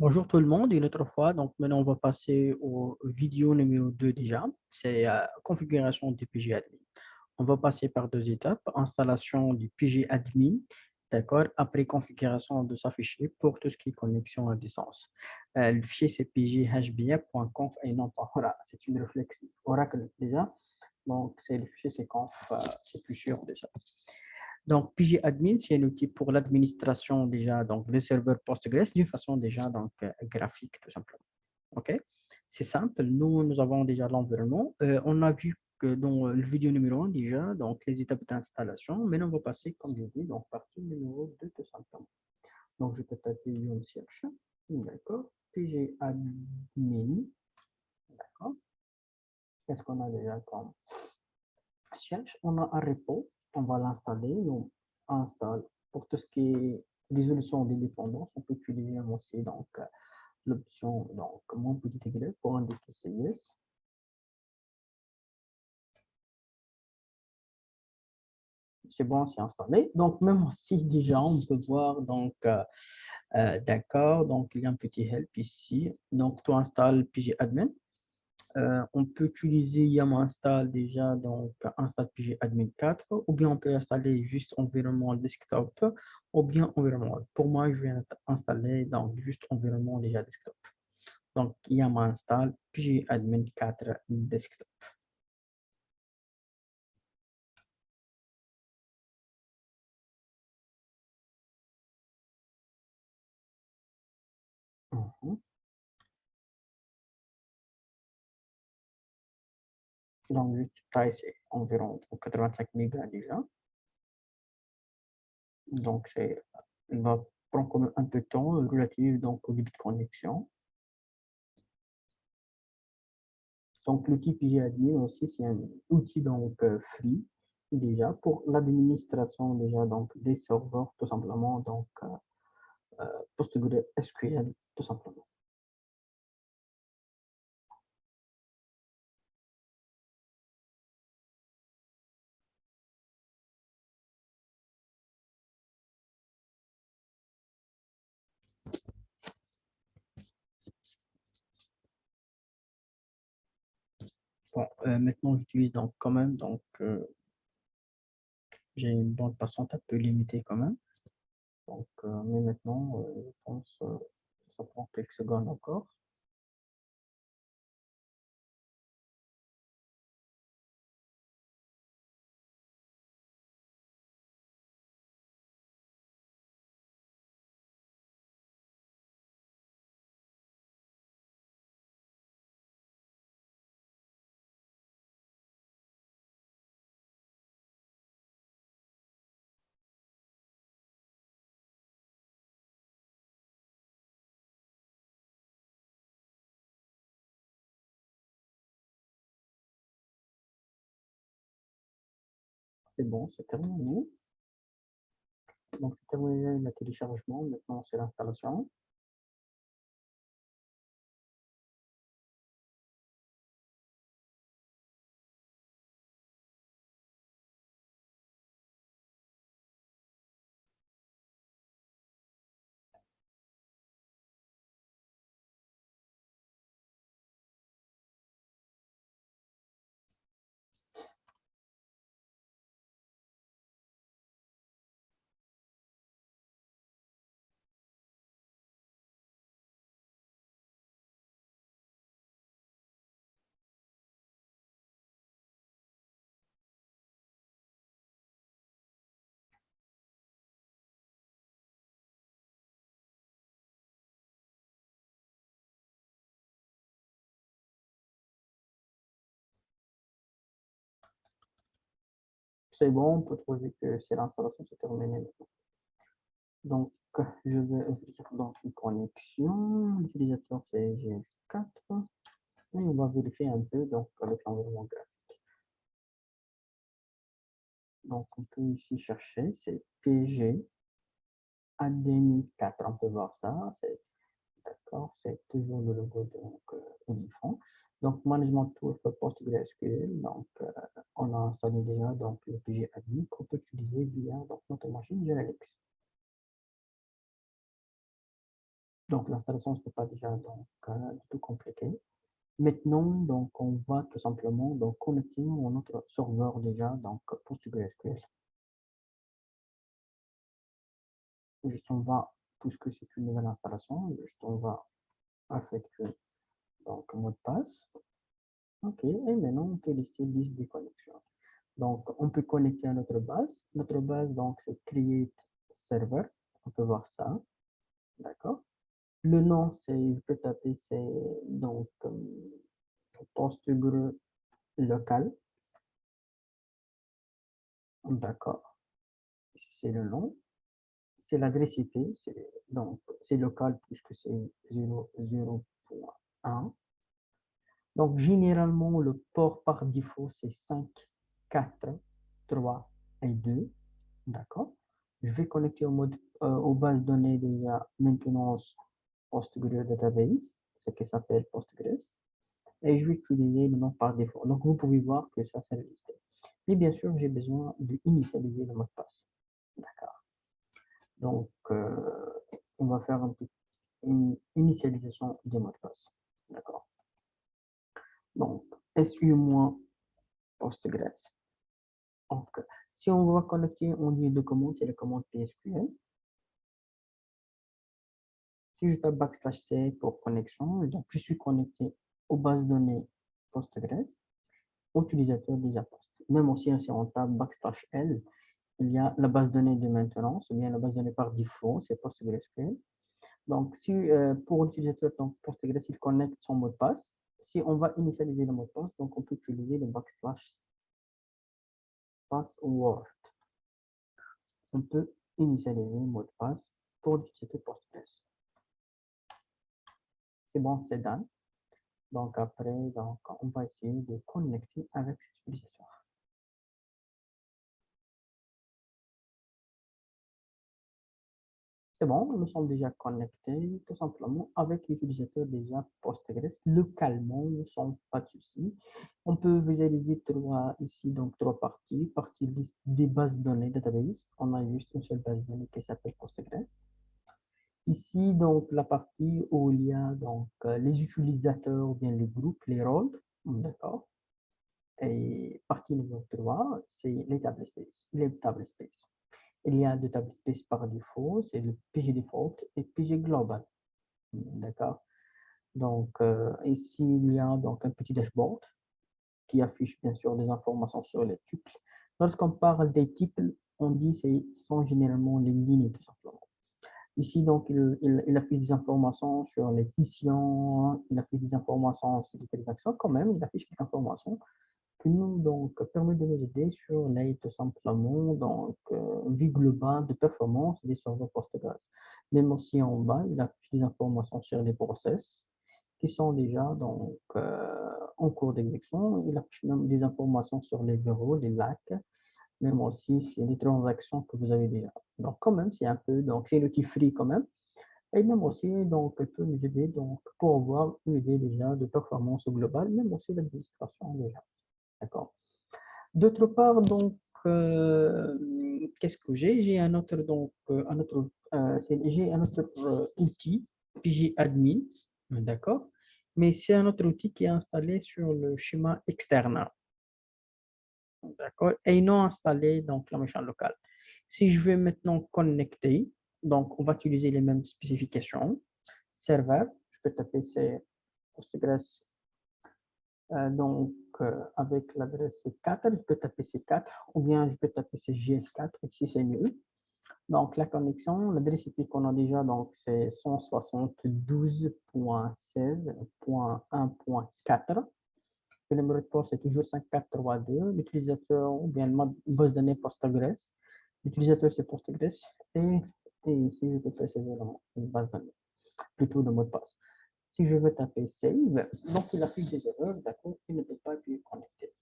Bonjour tout le monde, une autre fois. Donc maintenant, on va passer au vidéo numéro 2 déjà. C'est configuration du PG Admin. On va passer par deux étapes. Installation du PG Admin, d'accord, après configuration de sa fichier pour tout ce qui est connexion à distance. Le fichier, c'est pghbf.conf et non pas. Voilà, c'est une réflexe Oracle déjà. Donc, c'est le fichier, c'est conf, c'est plus sûr déjà. Donc, pgadmin, c'est un outil pour l'administration déjà, donc le serveur Postgres d'une façon déjà donc graphique tout simplement. OK? C'est simple. Nous avons déjà l'environnement. On a vu que dans le vidéo numéro 1 déjà, donc les étapes d'installation. Maintenant, on va passer, comme je dis, donc partie numéro 2 tout simplement. Donc, je peux taper Yon Search. D'accord. Pgadmin. D'accord. Qu'est-ce qu'on a déjà comme Cherche, on a un repo, on va l'installer, on installe pour tout ce qui est résolution des dépendances, on peut utiliser aussi donc l'option donc mon petit y pour indiquer c'est yes. C'est bon, c'est installé. Donc même si déjà on peut voir donc d'accord, donc il y a un petit help ici. Donc tu installes pgadmin. On peut utiliser YAML install déjà, donc install PG admin 4, ou bien on peut installer juste environnement desktop, ou bien environnement. Pour moi, je vais installer donc juste environnement déjà desktop. Donc YAML install PG admin 4 desktop. Mhm. Donc juste taille, c'est environ 85 mégas déjà. Donc il va prendre quand même un peu de temps relatif donc au début de connexion. Donc, l'outil pgadmin aussi, c'est un outil donc free déjà pour l'administration déjà donc des serveurs tout simplement donc PostgreSQL tout simplement. Bon, maintenant j'utilise donc quand même donc j'ai une bande passante un peu limitée quand même. Donc mais maintenant je pense ça prend quelques secondes encore. C'est bon, c'est terminé. Donc c'est terminé le téléchargement. Maintenant c'est l'installation. C'est bon, on peut trouver que c'est l'installation, c'est terminé. Donc, je vais ouvrir donc une connexion. L'utilisateur, c'est GS4. Et on va vérifier un peu donc, avec l'environnement graphique. Donc, on peut ici chercher, c'est PG ADMI 4. On peut voir ça. C'est d'accord, c'est toujours le logo de Unifront. Donc, Management Tool for PostgreSQL. Donc, on a installé déjà donc, le PG admin qu'on peut utiliser via donc, notre machine Genelix. Donc, l'installation, ce n'est pas déjà donc, du tout compliqué. Maintenant, donc, on va tout simplement donc, connecter notre serveur déjà, donc PostgreSQL. Juste on va, puisque c'est une nouvelle installation, juste on va effectuer donc mot de passe. OK, et maintenant on peut lister liste des connexions. Donc, on peut connecter à notre base. Notre base, donc, c'est create server. On peut voir ça. D'accord. Le nom, c'est, je peux taper, c'est donc Postgre local. D'accord. C'est le nom. C'est l'adresse IP. Donc, c'est local puisque c'est 0.1. Donc, généralement, le port par défaut, c'est 5, 4, 3 et 2. D'accord. Je vais connecter aux bases données déjà maintenance Postgre Database, ce qui s'appelle Postgres. Et je vais utiliser le nom par défaut. Donc, vous pouvez voir que ça, c'est listé. Et bien sûr, j'ai besoin d'initialiser le mot de passe. D'accord. Donc, on va faire une initialisation des mots de passe. D'accord. Donc, su-postgres. Donc, si on va connecter, on dit deux commandes, c'est la commande PSQL. Si je tape \c pour connexion, donc je suis connecté aux bases données Postgres, utilisateur déjà post. Même aussi, si on tape \l, il y a la base données de maintenance, ou bien la base données par défaut, c'est PostgreSQL. Donc, si pour l'utilisateur Postgres, il connecte son mot de passe, si on va initialiser le mot de passe, donc on peut utiliser le /password. On peut initialiser le mot de passe pour l'utilisateur Postgres. C'est bon, c'est done. Donc après, donc, on va essayer de connecter avec cet utilisateur. C'est bon, nous sommes déjà connectés tout simplement avec l'utilisateur déjà Postgres localement, sans pas de souci. On peut visualiser ici donc trois parties. Partie liste des bases données database. On a juste une seule base de données qui s'appelle Postgres. Ici, donc, la partie où il y a donc les utilisateurs ou bien les groupes, les rôles. D'accord. Et partie numéro 3, c'est les table space. Les table space. Il y a deux table space par défaut, c'est le PG default et PG global. D'accord. Donc, ici, il y a donc un petit dashboard qui affiche bien sûr des informations sur les tuples. Lorsqu'on parle des tuples, on dit que ce sont généralement les lignes tout simplement. Ici, donc, il affiche des informations sur les sessions, il affiche des informations sur les transactions, quand même, il affiche quelques informations qui nous donc, permet de nous aider sur les tout simplement donc, vue globale de performance des serveurs Postgres. Même aussi en bas, il affiche des informations sur les process qui sont déjà donc, en cours d'exécution. Il affiche même des informations sur les bureaux, les lacs, même aussi sur les transactions que vous avez déjà. Donc, quand même, c'est un peu, donc, c'est l'outil free quand même. Et même aussi, donc, il peut nous aider donc, pour avoir une idée déjà de performance globale, même aussi d'administration déjà. D'accord. D'autre part, donc, qu'est-ce que j'ai? J'ai un autre, donc, j'ai un autre outil, PG Admin, d'accord? Mais c'est un autre outil qui est installé sur le schéma externe, d'accord? Et non installé dans la machine locale. Si je veux maintenant connecter, donc, on va utiliser les mêmes spécifications. Serveur, je peux taper c'est Postgres donc, avec l'adresse C4, je peux taper C4 ou bien je peux taper CGS4 si c'est mieux. Donc, la connexion, l'adresse IP qu'on a déjà, donc c'est 172.16.1.4. Le numéro de port, c'est toujours 5432. L'utilisateur ou bien la base de données Postgres. L'utilisateur, c'est Postgres. Et, et ici, je peux préciser une base de données, plutôt le mot de passe. Si je veux taper save, donc il affiche des erreurs, d'accord, il ne peut pas être connecté.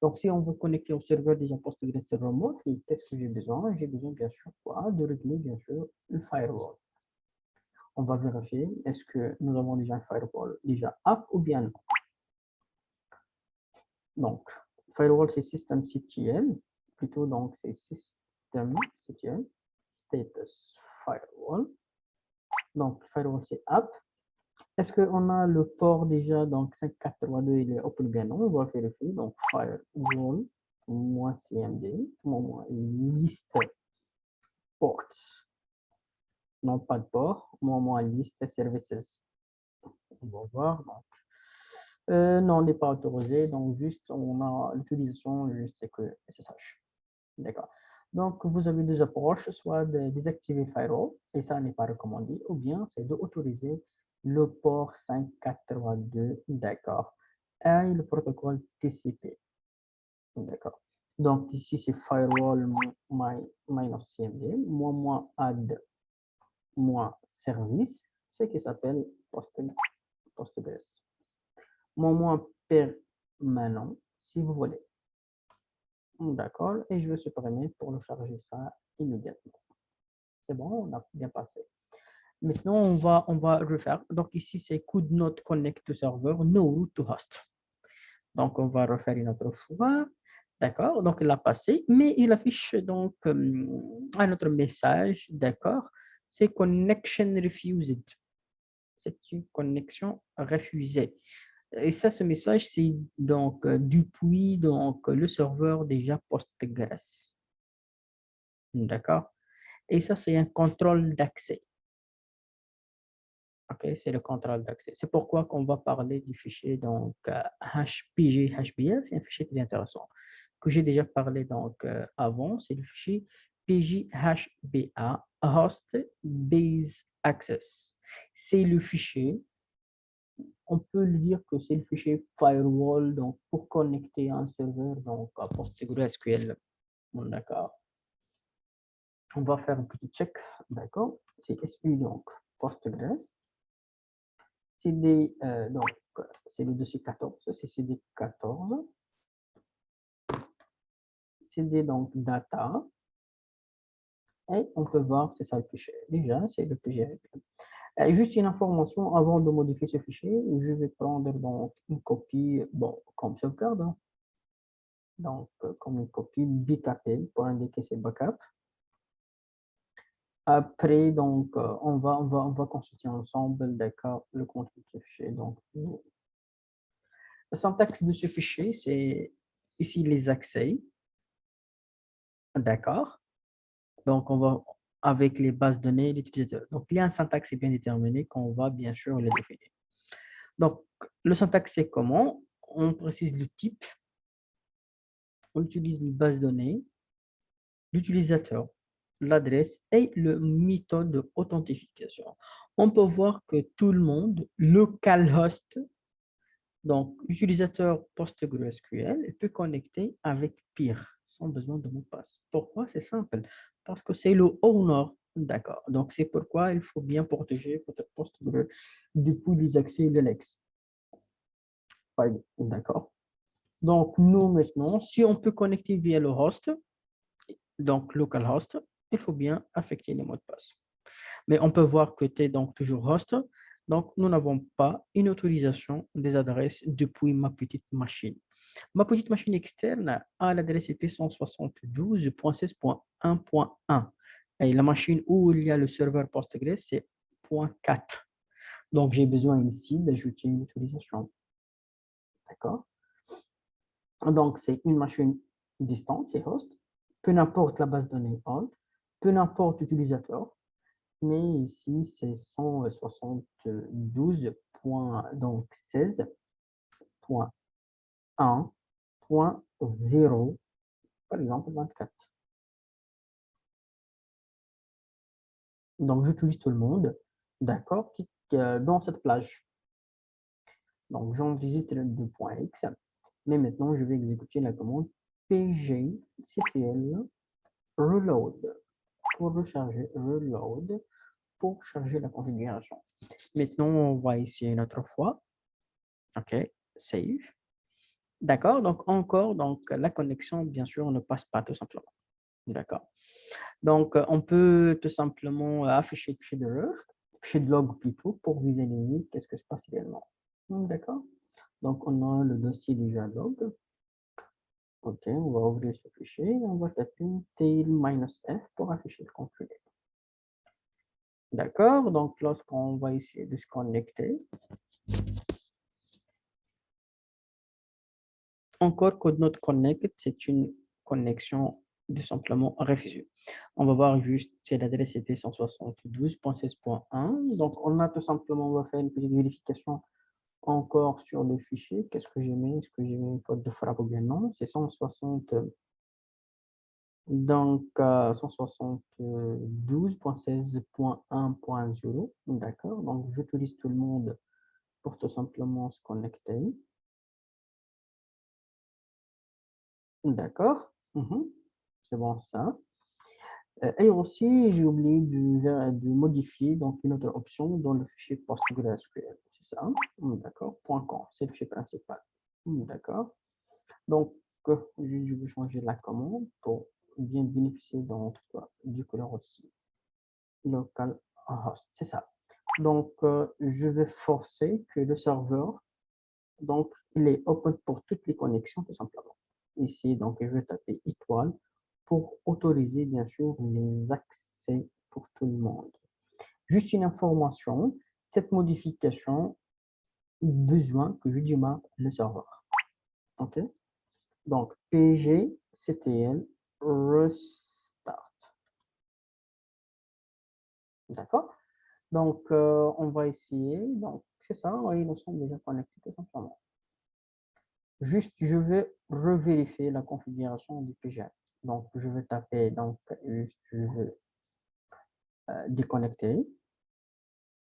Donc, si on veut connecter au serveur déjà Postgres Server Mode, qu'est-ce que j'ai besoin? J'ai besoin, bien sûr, quoi? De régler, bien sûr, le firewall. On va vérifier, est-ce que nous avons déjà un firewall déjà up ou bien non? Donc, firewall, c'est systemctl, plutôt, donc, c'est systemctl, status firewall. Donc, firewall, c'est app. Est-ce qu'on a le port déjà? Donc, 5432, il est open bien non? On va vérifier. Donc, firewall, moins CMD, moins liste ports. Non, pas de port. Moins liste services. On va voir. Donc, non, on n'est pas autorisé. Donc, juste, on a l'utilisation, juste c'est que SSH. D'accord. Donc, vous avez deux approches, soit de désactiver Firewall, et ça n'est pas recommandé, ou bien c'est d'autoriser le port 582, d'accord, et le protocole TCP, d'accord. Donc, ici, c'est Firewall minus CMD, moins add, moins service, ce qui s'appelle Postgres. Moins permanent, si vous voulez. D'accord, et je vais supprimer pour le charger ça immédiatement. C'est bon, on a bien passé. Maintenant, on va refaire. Donc ici, c'est could not connect to server, no route to host. Donc, on va refaire une autre fois. D'accord, donc il a passé, mais il affiche donc un autre message, d'accord, c'est connection refused. C'est une connexion refusée. Et ça, ce message, c'est donc depuis donc, le serveur déjà Postgres. D'accord? Et ça, c'est un contrôle d'accès. OK, c'est le contrôle d'accès. C'est pourquoi qu'on va parler du fichier donc HPG, HBL, c'est un fichier très intéressant que j'ai déjà parlé donc avant, c'est le fichier PJHBA, Host Base Access. C'est le fichier, on peut le dire que c'est le fichier firewall donc pour connecter un serveur donc à PostgreSQL. Bon, d'accord. On va faire un petit check, d'accord? C'est SU donc Postgres. CD, donc, c'est le dossier 14, c'est CD 14. CD, donc, data. Et on peut voir, c'est ça le fichier. Déjà, c'est le PGRP. Juste une information, avant de modifier ce fichier, je vais prendre donc une copie, bon, comme sauvegarde, hein. Donc, comme une copie backup pour indiquer ces backups. Après, donc, on va consulter ensemble, d'accord, le contenu de ce fichier. Donc, la syntaxe de ce fichier, c'est ici les accès. D'accord. Donc, on va avec les bases de données, l'utilisateur. Donc, il y a un syntaxe bien déterminé qu'on va bien sûr le définir. Donc, le syntaxe, c'est comment? On précise le type, on utilise les bases de données, l'utilisateur, l'adresse et le méthode d'authentification. On peut voir que tout le monde, localhost, donc l'utilisateur PostgreSQL, peut connecter avec Peer sans besoin de mot de passe. Pourquoi? C'est simple. Parce que c'est le owner. D'accord. Donc, c'est pourquoi il faut bien protéger votre Postgre depuis les accès de l'ex. D'accord. Donc, nous, maintenant, si on peut connecter via le host, donc localhost, il faut bien affecter les mots de passe. Mais on peut voir que tu es donc toujours host. Donc, nous n'avons pas une autorisation des adresses depuis ma petite machine. Ma petite machine externe a l'adresse IP 172.16.1.1. Et la machine où il y a le serveur Postgres, c'est .4. Donc, j'ai besoin ici d'ajouter une autorisation. D'accord? Donc, c'est une machine distante, c'est host. Peu n'importe la base de données hold, peu n'importe l'utilisateur. Mais ici, c'est 172.16.1.0, par exemple 24. Donc, j'utilise tout le monde, d'accord, dans cette plage. Donc, j'enregistre le 2.x, mais maintenant, je vais exécuter la commande pgctl reload pour recharger, reload pour charger la configuration. Maintenant, on va essayer une autre fois. OK, save. D'accord, donc encore, donc la connexion, bien sûr, ne passe pas tout simplement. D'accord. Donc, on peut tout simplement afficher le fichier d'erreur, fichier de log plutôt, pour visualiser qu'est-ce que se passe réellement. D'accord. Donc, on a le dossier déjà log. OK, on va ouvrir ce fichier et on va taper tail-f pour afficher le contenu. D'accord? Donc, lorsqu'on va essayer de se connecter, encore Code Not Connect, c'est une connexion tout simplement refusée. On va voir juste, c'est l'adresse IP 172.16.1. Donc, on a tout simplement, on va faire une petite vérification encore sur le fichier. Qu'est-ce que j'ai mis? Est-ce que j'ai mis une faute de frappe ou bien non? C'est 160, donc 172.16.1.0. D'accord? Donc, j'utilise tout le monde pour tout simplement se connecter. D'accord? C'est bon ça. Et aussi, j'ai oublié de modifier donc une autre option dans le fichier PostgreSQL. C'est ça? D'accord. .com, c'est le fichier principal. D'accord. Donc, je vais changer la commande pour bien bénéficier donc du couleur aussi localhost. C'est ça. Donc, je vais forcer que le serveur, donc, il est open pour toutes les connexions tout simplement. Ici, donc, je vais taper étoile pour autoriser bien sûr les accès pour tout le monde. Juste une information, cette modification, besoin que je démarre le serveur. OK? Donc, pgctl restart. D'accord? Donc, on va essayer. Donc, c'est ça, oui, ils sont déjà connectés tout simplement. Juste, je vais revérifier la configuration du PGA. Donc, je vais taper, donc, juste, je vais déconnecter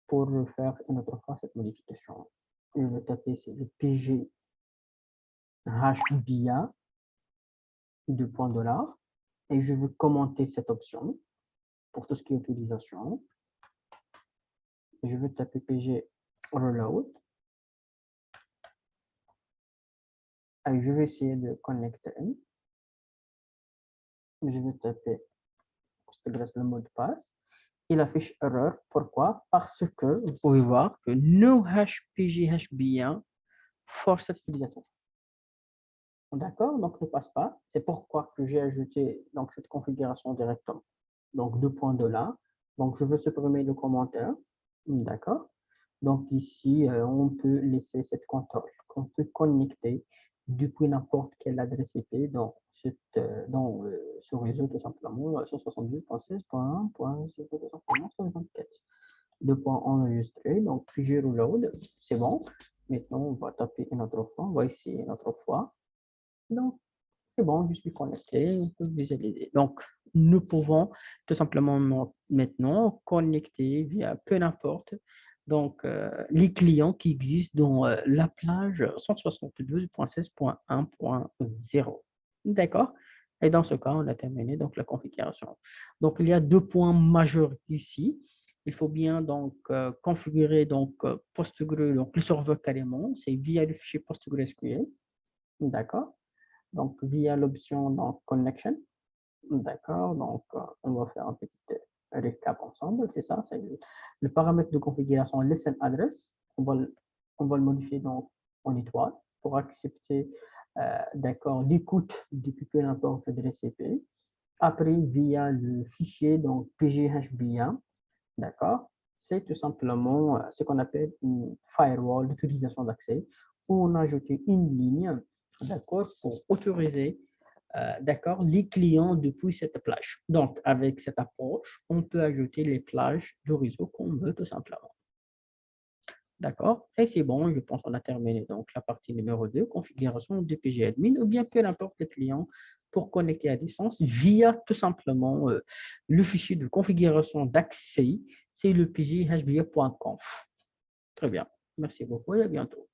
pour faire une autre fois cette modification. Je vais taper c'est le PG HBA, $, et je vais commenter cette option pour tout ce qui est utilisation. Je vais taper PG Reload. Et je vais essayer de connecter. Je vais taper le mot de passe. Il affiche erreur. Pourquoi? Parce que vous pouvez voir que no hash PG HBA force cette utilisation. D'accord? Donc ne passe pas. C'est pourquoi que j'ai ajouté donc, cette configuration directement. Donc $. Donc je veux supprimer le commentaire. D'accord? Donc ici, on peut laisser cette contrôle qu'on peut connecter depuis n'importe quelle adresse IP dans, dans ce réseau tout simplement 172.16.1.0.124. Deux points enregistrés, donc PG Reload, c'est bon. Maintenant, on va taper une autre fois, on va essayer une autre fois. Donc, c'est bon, je suis connecté, on peut visualiser. Donc, nous pouvons tout simplement maintenant connecter via peu n'importe donc les clients qui existent dans la plage 172.16.1.0. D'accord? Et dans ce cas, on a terminé donc la configuration. Donc, il y a deux points majeurs ici. Il faut bien donc configurer donc PostgreSQL, donc le serveur carrément, c'est via le fichier PostgreSQL. D'accord? Donc, via l'option donc, Connection. D'accord, donc on va faire un petit récap ensemble, c'est ça, c'est le paramètre de configuration listen address, on va le modifier donc en étoile pour accepter d'accord l'écoute depuis peu n'importe adresse IP. Après, via le fichier donc pghbia, d'accord, c'est tout simplement ce qu'on appelle une firewall d'utilisation d'accès où on a ajouté une ligne, d'accord, pour autoriser d'accord, les clients depuis cette plage. Donc, avec cette approche, on peut ajouter les plages de réseau qu'on veut tout simplement. D'accord? Et c'est bon, je pense qu'on a terminé donc la partie numéro 2, configuration de PG admin, ou bien peu importe le client pour connecter à distance via tout simplement le fichier de configuration d'accès, c'est le pghbia.conf. Très bien. Merci beaucoup et à bientôt.